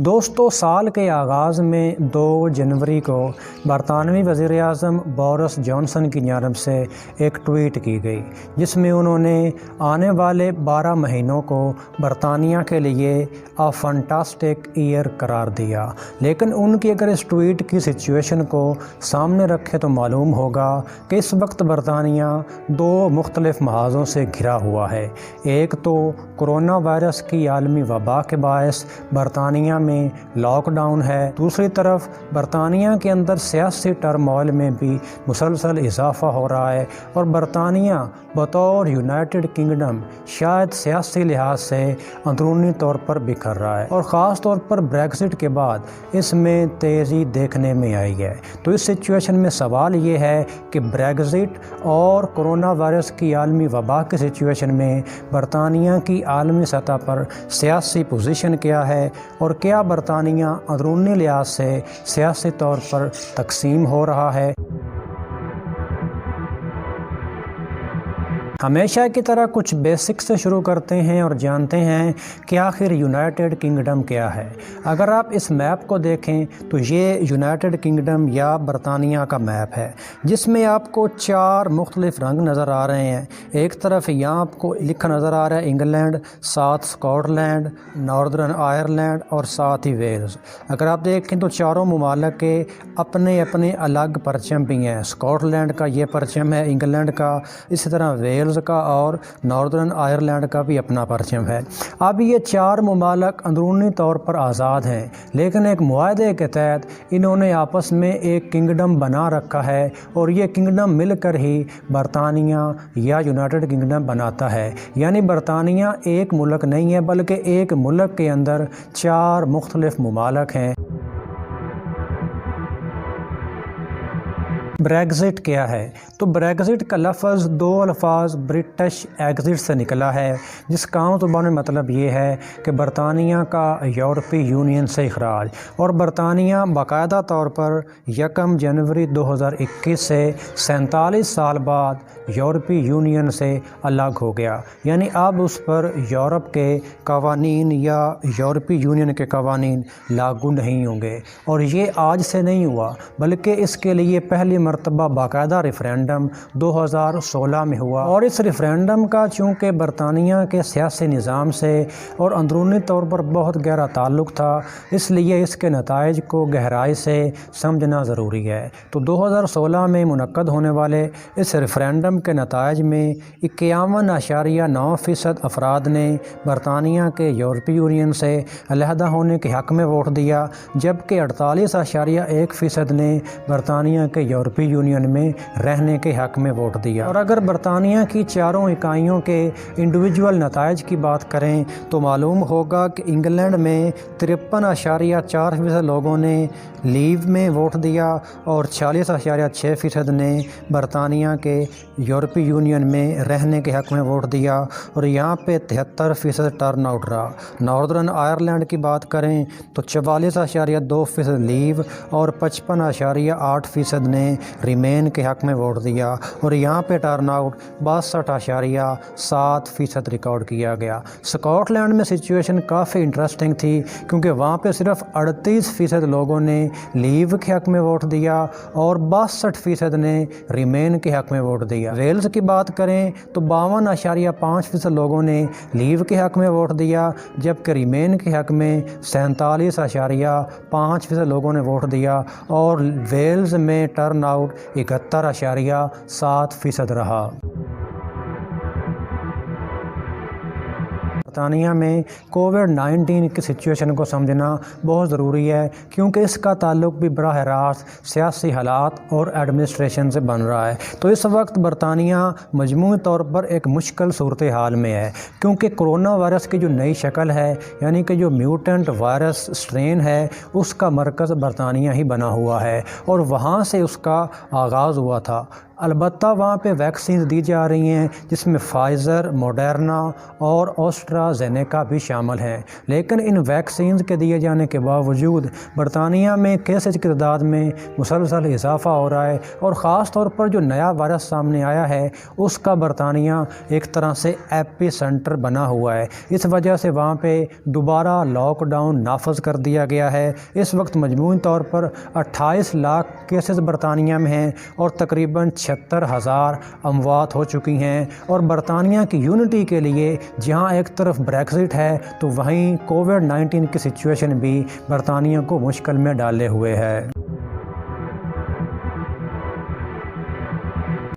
دوستو، سال کے آغاز میں 2 جنوری کو برطانوی وزیر اعظم بورس جانسن کی جانب سے ایک ٹویٹ کی گئی، جس میں انہوں نے آنے والے 12 مہینوں کو برطانیہ کے لیے فینٹاسٹک ایئر قرار دیا۔ لیکن ان کی اگر اس ٹویٹ کی سچویشن کو سامنے رکھے تو معلوم ہوگا کہ اس وقت برطانیہ 2 مختلف محاذوں سے گھرا ہوا ہے۔ ایک تو کرونا وائرس کی عالمی وبا کے باعث برطانیہ میں لاک ڈاؤن ہے، دوسری طرف برطانیہ کے اندر سیاسی ٹرموائل میں بھی مسلسل اضافہ ہو رہا ہے، اور برطانیہ بطور یونائٹڈ کنگڈم شاید سیاسی لحاظ سے اندرونی طور پر بکھر رہا ہے، اور خاص طور پر بریگزٹ کے بعد اس میں تیزی دیکھنے میں آئی ہے۔ تو اس سچویشن میں سوال یہ ہے کہ بریگزٹ اور کرونا وائرس کی عالمی وبا کی سچویشن میں برطانیہ کی عالمی سطح پر سیاسی پوزیشن کیا ہے، اور کیا برطانیہ اندرونی لحاظ سے سیاسی طور پر تقسیم ہو رہا ہے۔ ہمیشہ کی طرح کچھ بیسکس سے شروع کرتے ہیں اور جانتے ہیں کہ آخر یونائٹڈ کنگڈم کیا ہے۔ اگر آپ اس میپ کو دیکھیں تو یہ یونائٹڈ کنگڈم یا برطانیہ کا میپ ہے، جس میں آپ کو 4 مختلف رنگ نظر آ رہے ہیں۔ ایک طرف یہاں آپ کو لکھا نظر آ رہا ہے انگلینڈ، ساتھ اسکاٹ لینڈ، ناردرن آئرلینڈ اور ساتھ ہی ویلز۔ اگر آپ دیکھیں تو چاروں ممالک کے اپنے اپنے الگ پرچم بھی ہیں۔ اسکاٹ لینڈ کا یہ پرچم ہے، انگلینڈ کا، اسی طرح ویلز کا اور ناردرن آئرلینڈ کا بھی اپنا پرچم ہے۔ اب یہ 4 ممالک اندرونی طور پر آزاد ہیں، لیکن ایک معاہدے کے تحت انہوں نے آپس میں ایک کنگڈم بنا رکھا ہے، اور یہ کنگڈم مل کر ہی برطانیہ یا یونائٹڈ کنگڈم بناتا ہے۔ یعنی برطانیہ ایک ملک نہیں ہے، بلکہ ایک ملک کے اندر 4 مختلف ممالک ہیں۔ بریگزٹ کیا ہے؟ تو بریگزٹ کا لفظ 2 الفاظ برٹش ایگزٹ سے نکلا ہے، جس کا عام زبان میں مطلب یہ ہے کہ برطانیہ کا یورپی یونین سے اخراج، اور برطانیہ باقاعدہ طور پر 1 جنوری 2021 سے 47 سال بعد یورپی یونین سے الگ ہو گیا۔ یعنی اب اس پر یورپ کے قوانین یا یورپی یونین کے قوانین لاگو نہیں ہوں گے، اور یہ آج سے نہیں ہوا، بلکہ اس کے لیے پہلی مرتبہ باقاعدہ ریفرینڈم 2016 میں ہوا، اور اس ریفرینڈم کا چونکہ برطانیہ کے سیاسی نظام سے اور اندرونی طور پر بہت گہرا تعلق تھا، اس لیے اس کے نتائج کو گہرائی سے سمجھنا ضروری ہے۔ تو 2016 میں منعقد ہونے والے اس ریفرینڈم کے نتائج میں 51.9% افراد نے برطانیہ کے یورپی یونین سے علیحدہ ہونے کے حق میں ووٹ دیا، جبکہ 48.1% نے برطانیہ کے یورپی یونین میں رہنے کے حق میں ووٹ دیا۔ اور اگر برطانیہ کی 4 اکائیوں کے انڈیویجول نتائج کی بات کریں تو معلوم ہوگا کہ انگلینڈ میں 53.4% لوگوں نے لیو میں ووٹ دیا، اور 40.6% نے برطانیہ کے یورپی یونین میں رہنے کے حق میں ووٹ دیا، اور یہاں پہ 73% ٹرن آؤٹ رہا۔ ناردرن آئرلینڈ کی بات کریں تو 44.2% لیو اور 55.8% نے ریمین کے حق میں ووٹ دیا، اور یہاں پہ ٹرن آؤٹ 62.7% ریکارڈ کیا گیا۔ اسکاٹ لینڈ میں سچویشن کافی انٹرسٹنگ تھی، کیونکہ وہاں پہ صرف 38% لوگوں نے لیو کے حق میں ووٹ دیا، اور 62% نے ریمین کے حق میں ووٹ دیا۔ ویلز کی بات کریں تو 52.5% لوگوں نے لیو کے حق میں ووٹ دیا، جبکہ ریمین کے حق میں 47.5% لوگوں نے ووٹ دیا، اور ویلز میں ٹرن آؤٹ 71.7% رہا۔ برطانیہ میں کووڈ-19 کی سچویشن کو سمجھنا بہت ضروری ہے، کیونکہ اس کا تعلق بھی براہ راست سیاسی حالات اور ایڈمنسٹریشن سے بن رہا ہے۔ تو اس وقت برطانیہ مجموعی طور پر ایک مشکل صورتحال میں ہے، کیونکہ کرونا وائرس کی جو نئی شکل ہے، یعنی کہ جو میوٹنٹ وائرس سٹرین ہے، اس کا مرکز برطانیہ ہی بنا ہوا ہے، اور وہاں سے اس کا آغاز ہوا تھا۔ البتہ وہاں پہ ویکسینز دی جا رہی ہیں جس میں فائزر، موڈرنا اور آسٹرازینیکا بھی شامل ہیں، لیکن ان ویکسینز کے دیے جانے کے باوجود برطانیہ میں کیسز کی تعداد میں مسلسل اضافہ ہو رہا ہے، اور خاص طور پر جو نیا وائرس سامنے آیا ہے اس کا برطانیہ ایک طرح سے ایپی سینٹر بنا ہوا ہے۔ اس وجہ سے وہاں پہ دوبارہ لاک ڈاؤن نافذ کر دیا گیا ہے۔ اس وقت مجموعی طور پر 28 لاکھ کیسز برطانیہ میں ہیں اور تقریباً 76,000 اموات ہو چکی ہیں، اور برطانیہ کی یونٹی کے لیے جہاں ایک طرف بریگزٹ ہے تو وہیں کووڈ-19 کی سچویشن بھی برطانیہ کو مشکل میں ڈالے ہوئے ہے۔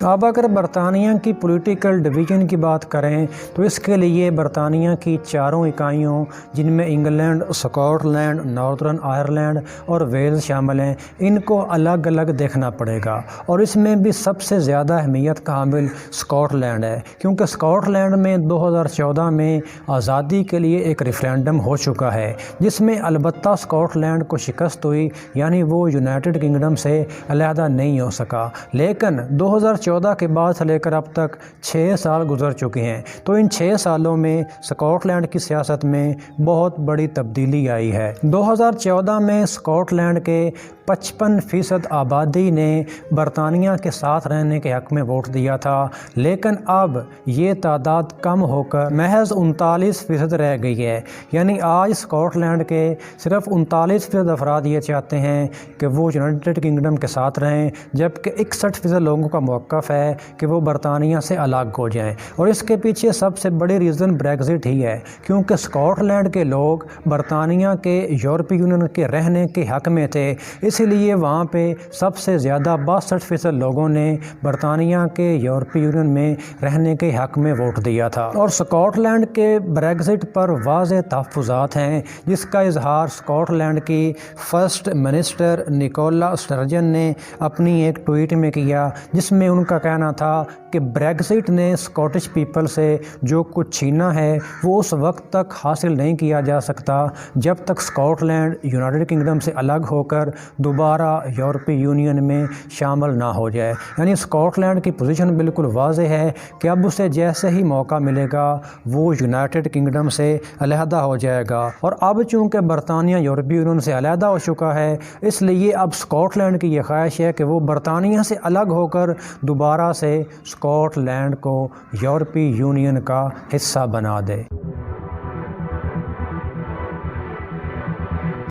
اب اگر برطانیہ کی پولیٹیکل ڈویژن کی بات کریں تو اس کے لیے برطانیہ کی چاروں اکائیوں جن میں England, Scotland, Northern Ireland اور ویلز شامل ہیں، ان کو الگ الگ دیکھنا پڑے گا، اور اس میں بھی سب سے زیادہ اہمیت کا حامل اسکاٹ لینڈ ہے، کیونکہ اسکاٹ لینڈ میں 2014 میں آزادی کے لیے ایک ریفرینڈم ہو چکا ہے جس میں البتہ اسکاٹ لینڈ کو شکست ہوئی، یعنی وہ یونائٹڈ کنگڈم سے علیحدہ نہیں ہو سکا، لیکن 2014 کے بعد سے لے کر اب تک 6 سال گزر چکے ہیں، تو ان 6 سالوں میں اسکاٹ لینڈ کی سیاست میں بہت بڑی تبدیلی آئی ہے۔ 2014 میں اسکاٹ لینڈ کے 55% آبادی نے برطانیہ کے ساتھ رہنے کے حق میں ووٹ دیا تھا، لیکن اب یہ تعداد کم ہو کر محض 39% رہ گئی ہے، یعنی آج اسکاٹ لینڈ کے صرف 39% افراد یہ چاہتے ہیں کہ وہ یونائٹڈ کنگڈم کے ساتھ رہیں، جبکہ 61% لوگوں کا موقف ہے کہ وہ برطانیہ سے الگ ہو جائیں، اور اس کے پیچھے سب سے بڑی ریزن بریگزٹ ہی ہے، کیونکہ اسکاٹ لینڈ کے لوگ برطانیہ کے یورپی یونین کے رہنے کے حق میں تھے، اس لیے وہاں پہ سب سے زیادہ 62% لوگوں نے برطانیہ کے یورپی یونین میں رہنے کے حق میں ووٹ دیا تھا، اور اسکاٹ لینڈ کے بریگزٹ پر واضح تحفظات ہیں، جس کا اظہار اسکاٹ لینڈ کی فرسٹ منسٹر نکولا سٹرجن نے اپنی ایک ٹویٹ میں کیا، جس میں ان کا کہنا تھا کہ بریگزٹ نے اسکاٹش پیپل سے جو کچھ چھینا ہے وہ اس وقت تک حاصل نہیں کیا جا سکتا جب تک اسکاٹ لینڈ یونائٹڈ کنگڈم سے الگ ہو کر دوبارہ یورپی یونین میں شامل نہ ہو جائے۔ یعنی اسکاٹ لینڈ کی پوزیشن بالکل واضح ہے کہ اب اسے جیسے ہی موقع ملے گا وہ یونائٹڈ کنگڈم سے علیحدہ ہو جائے گا، اور اب چونکہ برطانیہ یورپی یونین سے علیحدہ ہو چکا ہے، اس لیے اب اسکاٹ لینڈ کی یہ خواہش ہے کہ وہ برطانیہ سے الگ ہو کر دوبارہ سے اسکاٹ لینڈ کو یورپی یونین کا حصہ بنا دے۔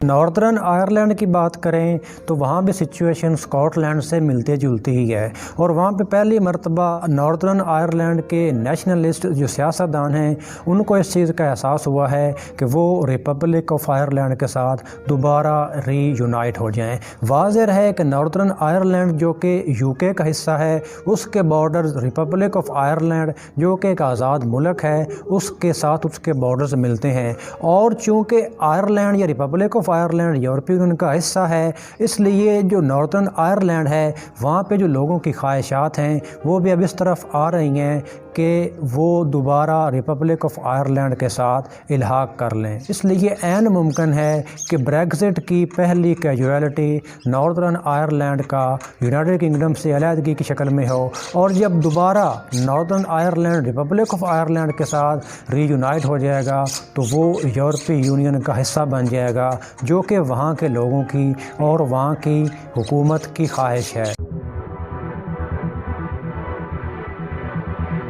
ناردرن آئرلینڈ کی بات کریں تو وہاں بھی سچویشن اسکاٹ لینڈ سے ملتے جلتی ہی ہے، اور وہاں پہ پہلی مرتبہ ناردرن آئرلینڈ کے نیشنلسٹ جو سیاستدان ہیں ان کو اس چیز کا احساس ہوا ہے کہ وہ ریپبلک آف آئرلینڈ کے ساتھ دوبارہ ری یونائٹ ہو جائیں۔ واضح ہے کہ ناردرن آئرلینڈ جو کہ UK کا حصہ ہے، اس کے بارڈرز ریپبلک آف آئرلینڈ جو کہ ایک آزاد ملک ہے اس کے ساتھ اس کے بارڈرز ملتے ہیں، اور چونکہ آئرلینڈ یا ریپبلک آف آئرلینڈ یورپی یونین کا حصہ ہے، اس لیے جو ناردرن آئرلینڈ ہے وہاں پہ جو لوگوں کی خواہشات ہیں وہ بھی اب اس طرف آ رہی ہیں کہ وہ دوبارہ ریپبلک آف آئرلینڈ کے ساتھ الحاق کر لیں۔ اس لیے عین ممکن ہے کہ بریگزٹ کی پہلی کیجویلٹی ناردرن آئرلینڈ کا یونائٹڈ کنگڈم سے علیحدگی کی شکل میں ہو، اور جب دوبارہ northern Ireland republic of Ireland کے ساتھ ری یونائٹ ہو جائے گا تو وہ یورپی یونین کا حصہ بن جائے گا، جو کہ وہاں کے لوگوں کی اور وہاں کی حکومت کی خواہش ہے۔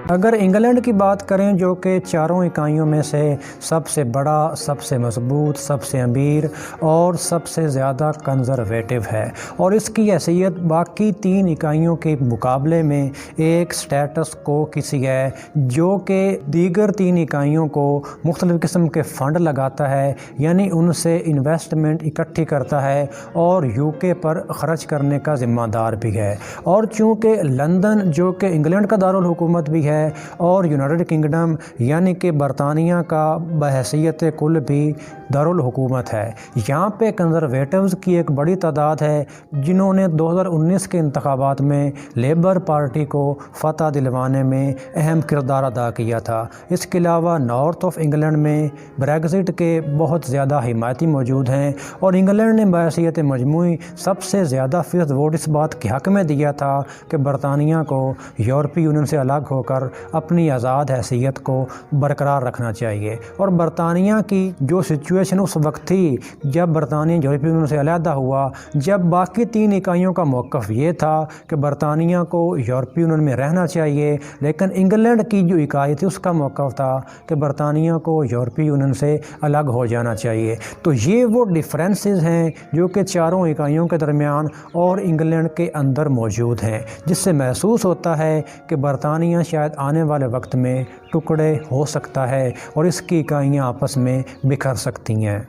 اگر انگلینڈ کی بات کریں جو کہ چاروں اکائیوں میں سے سب سے بڑا، سب سے مضبوط، سب سے امیر اور سب سے زیادہ کنزرویٹو ہے، اور اس کی حیثیت باقی 3 اکائیوں کے مقابلے میں ایک سٹیٹس کو کسی ہے، جو کہ دیگر 3 اکائیوں کو مختلف قسم کے فنڈ لگاتا ہے، یعنی ان سے انویسٹمنٹ اکٹھی کرتا ہے اور UK پر خرچ کرنے کا ذمہ دار بھی ہے، اور چونکہ لندن جو کہ انگلینڈ کا دارالحکومت بھی ہے اور یونائٹڈ کنگڈم یعنی کہ برطانیہ کا بحیثیت کل بھی دارالحکومت ہے۔ یہاں پہ کنزرویٹوز کی ایک بڑی تعداد ہے جنہوں نے 2019 کے انتخابات میں لیبر پارٹی کو فتح دلوانے میں اہم کردار ادا کیا تھا۔ اس کے علاوہ نارتھ آف انگلینڈ میں بریگزٹ کے بہت زیادہ حمایتی موجود ہیں، اور انگلینڈ نے بحیثیت مجموعی سب سے زیادہ فیصد ووٹ اس بات کے حق میں دیا تھا کہ برطانیہ کو یورپی یونین سے الگ ہو کر اپنی آزاد حیثیت کو برقرار رکھنا چاہیے۔ اور برطانیہ کی جو سچویشن اس وقت تھی جب برطانیہ یورپی یونین سے علیحدہ ہوا، جب باقی 3 اکائیوں کا موقف یہ تھا کہ برطانیہ کو یورپی یونین میں رہنا چاہیے، لیکن انگلینڈ کی جو اکائی تھی اس کا موقف تھا کہ برطانیہ کو یورپی یونین سے الگ ہو جانا چاہیے۔ تو یہ وہ ڈیفرنسز ہیں جو کہ چاروں اکائیوں کے درمیان اور انگلینڈ کے اندر موجود ہیں، جس سے محسوس ہوتا ہے کہ برطانیہ شاید آنے والے وقت میں ٹکڑے ہو سکتا ہے اور اس کی اکائیاں آپس میں بکھر سکتی ہیں۔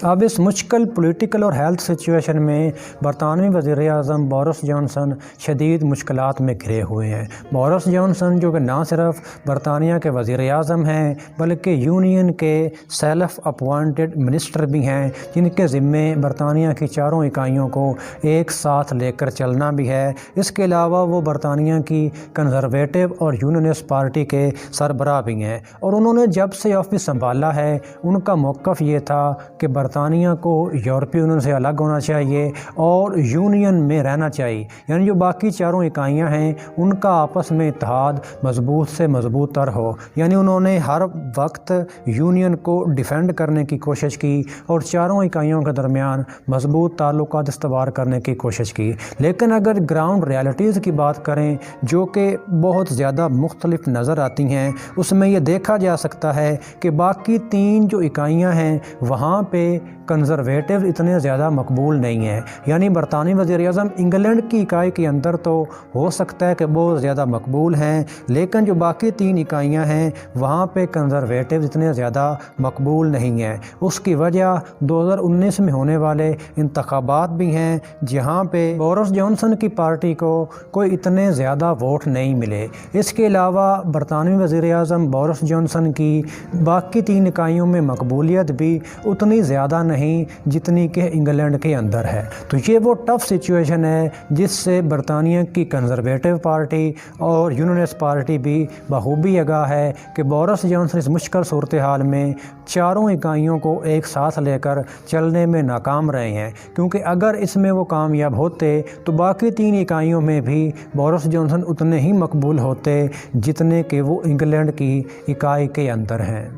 اب اس مشکل پولیٹیکل اور ہیلتھ سچویشن میں برطانوی وزیر اعظم بورس جانسن شدید مشکلات میں گھرے ہوئے ہیں۔ بورس جانسن جو کہ نہ صرف برطانیہ کے وزیر اعظم ہیں بلکہ یونین کے سیلف اپوائنٹڈ منسٹر بھی ہیں، جن کے ذمے برطانیہ کی چاروں اکائیوں کو ایک ساتھ لے کر چلنا بھی ہے۔ اس کے علاوہ وہ برطانیہ کی کنزرویٹو اور یونینسٹ پارٹی کے سربراہ بھی ہیں، اور انہوں نے جب سے آفس سنبھالا ہے ان کا موقف یہ تھا کہ برطانیہ کو یورپی یونین سے الگ ہونا چاہیے اور یونین میں رہنا چاہیے، یعنی جو باقی چاروں اکائیاں ہیں ان کا آپس میں اتحاد مضبوط سے مضبوط تر ہو۔ یعنی انہوں نے ہر وقت یونین کو ڈیفینڈ کرنے کی کوشش کی اور چاروں اکائیوں کے درمیان مضبوط تعلقات استوار کرنے کی کوشش کی۔ لیکن اگر گراؤنڈ ریالٹیز کی بات کریں جو کہ بہت زیادہ مختلف نظر آتی ہیں، اس میں یہ دیکھا جا سکتا ہے کہ باقی 3 جو اکائیاں ہیں وہاں پہ کنزرویٹو اتنے زیادہ مقبول نہیں ہیں۔ یعنی برطانوی وزیر اعظم انگلینڈ کی اکائی کے اندر تو ہو سکتا ہے کہ بہت زیادہ مقبول ہیں، لیکن جو باقی 3 اکائیاں ہیں وہاں پہ کنزرویٹو اتنے زیادہ مقبول نہیں ہیں۔ اس کی وجہ 2019 میں ہونے والے انتخابات بھی ہیں جہاں پہ بورس جانسن کی پارٹی کو کوئی اتنے زیادہ ووٹ نہیں ملے۔ اس کے علاوہ برطانوی وزیر اعظم بورس جانسن کی باقی 3 اکائیوں میں مقبولیت بھی اتنی زیادہ نہیں جتنی کہ انگلینڈ کے اندر ہے۔ تو یہ وہ ٹف سچویشن ہے جس سے برطانیہ کی کنزرویٹو پارٹی اور یونینسٹ پارٹی بھی بخوبی آگاہ ہے کہ بورس جانسن اس مشکل صورتحال میں چاروں اکائیوں کو ایک ساتھ لے کر چلنے میں ناکام رہے ہیں، کیونکہ اگر اس میں وہ کامیاب ہوتے تو باقی 3 اکائیوں میں بھی بورس جانسن اتنے ہی مقبول ہوتے جتنے کہ وہ انگلینڈ کی اکائی کے اندر ہیں۔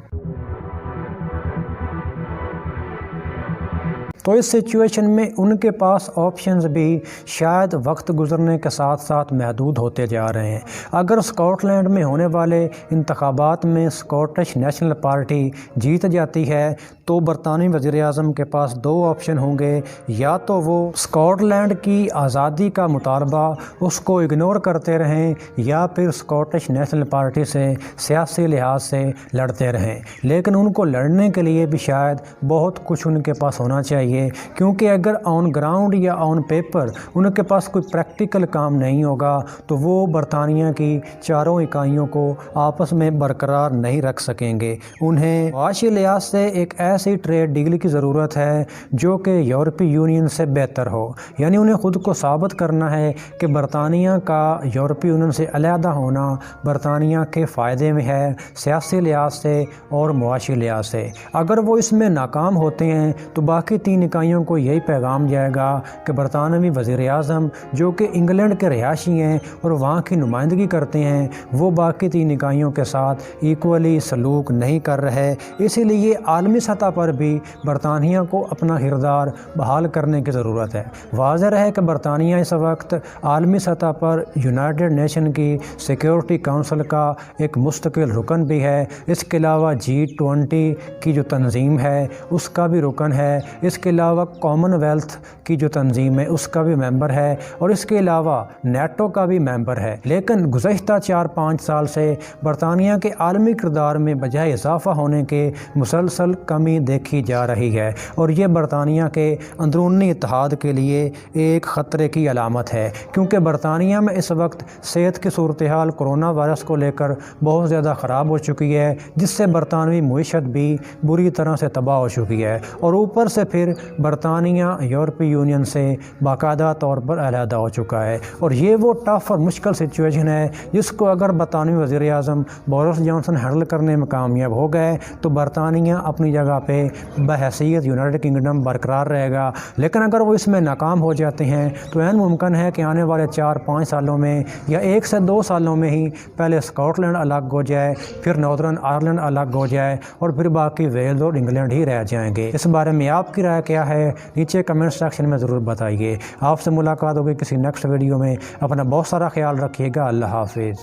تو اس سچویشن میں ان کے پاس آپشنز بھی شاید وقت گزرنے کے ساتھ ساتھ محدود ہوتے جا رہے ہیں۔ اگر اسکاٹ لینڈ میں ہونے والے انتخابات میں اسکاٹش نیشنل پارٹی جیت جاتی ہے تو برطانوی وزیر اعظم کے پاس 2 آپشن ہوں گے، یا تو وہ اسکاٹ لینڈ کی آزادی کا مطالبہ اس کو اگنور کرتے رہیں یا پھر اسکاٹش نیشنل پارٹی سے سیاسی لحاظ سے لڑتے رہیں۔ لیکن ان کو لڑنے کے لیے بھی شاید بہت کچھ ان کے پاس ہونا چاہیے، کیونکہ اگر آن گراؤنڈ یا آن پیپر ان کے پاس کوئی پریکٹیکل کام نہیں ہوگا تو وہ برطانیہ کی چاروں اکائیوں کو آپس میں برقرار نہیں رکھ سکیں گے۔ انہیں معاشی لحاظ سے ایک ایسی ٹریڈ ڈیل کی ضرورت ہے جو کہ یورپی یونین سے بہتر ہو، یعنی انہیں خود کو ثابت کرنا ہے کہ برطانیہ کا یورپی یونین سے علیحدہ ہونا برطانیہ کے فائدے میں ہے، سیاسی لحاظ سے اور معاشی لحاظ سے۔ اگر وہ اس میں ناکام ہوتے ہیں تو باقی 3 اکائیوں کو یہی پیغام جائے گا کہ برطانوی وزیر اعظم جو کہ انگلینڈ کے رہائشی ہیں اور وہاں کی نمائندگی کرتے ہیں، وہ باقی 3 اکائیوں کے ساتھ ایکولی سلوک نہیں کر رہے۔ اسی لیے عالمی سطح پر بھی برطانیہ کو اپنا کردار بحال کرنے کی ضرورت ہے۔ واضح ہے کہ برطانیہ اس وقت عالمی سطح پر یونائٹڈ نیشن کی سیکیورٹی کونسل کا ایک مستقل رکن بھی ہے۔ اس کے علاوہ G20 کی جو تنظیم ہے اس کا بھی رکن ہے۔ اس کے علاوہ کامن ویلتھ کی جو تنظیم ہے اس کا بھی ممبر ہے اور اس کے علاوہ نیٹو کا بھی ممبر ہے، لیکن گزشتہ 4-5 سال سے برطانیہ کے عالمی کردار میں بجائے اضافہ ہونے کے مسلسل کمی دیکھی جا رہی ہے، اور یہ برطانیہ کے اندرونی اتحاد کے لیے ایک خطرے کی علامت ہے، کیونکہ برطانیہ میں اس وقت صحت کی صورتحال کرونا وائرس کو لے کر بہت زیادہ خراب ہو چکی ہے، جس سے برطانوی معیشت بھی بری طرح سے تباہ ہو چکی ہے، اور اوپر سے پھر برطانیہ یورپی یونین سے باقاعدہ طور پر علیحدہ ہو چکا ہے، اور یہ وہ ٹف اور مشکل سچویشن ہے جس کو اگر برطانوی وزیر اعظم بورس جانسن ہینڈل کرنے میں کامیاب ہو گئے تو برطانیہ اپنی جگہ پہ بحیثیت یونائٹڈ کنگڈم برقرار رہے گا، لیکن اگر وہ اس میں ناکام ہو جاتے ہیں تو عین ممکن ہے کہ آنے والے 4-5 سالوں میں یا 1 سے 2 سالوں میں ہی پہلے اسکاٹ لینڈ الگ ہو جائے، پھر ناردرن آئرلینڈ الگ ہو جائے، اور پھر باقی ویلز اور انگلینڈ ہی رہ جائیں گے۔ اس بارے میں آپ کی رائے کیا ہے؟ نیچے کمنٹ سیکشن میں ضرور بتائیے۔ آپ سے ملاقات ہوگی کسی نیکسٹ ویڈیو میں۔ اپنا بہت سارا خیال رکھیے گا۔ اللہ حافظ۔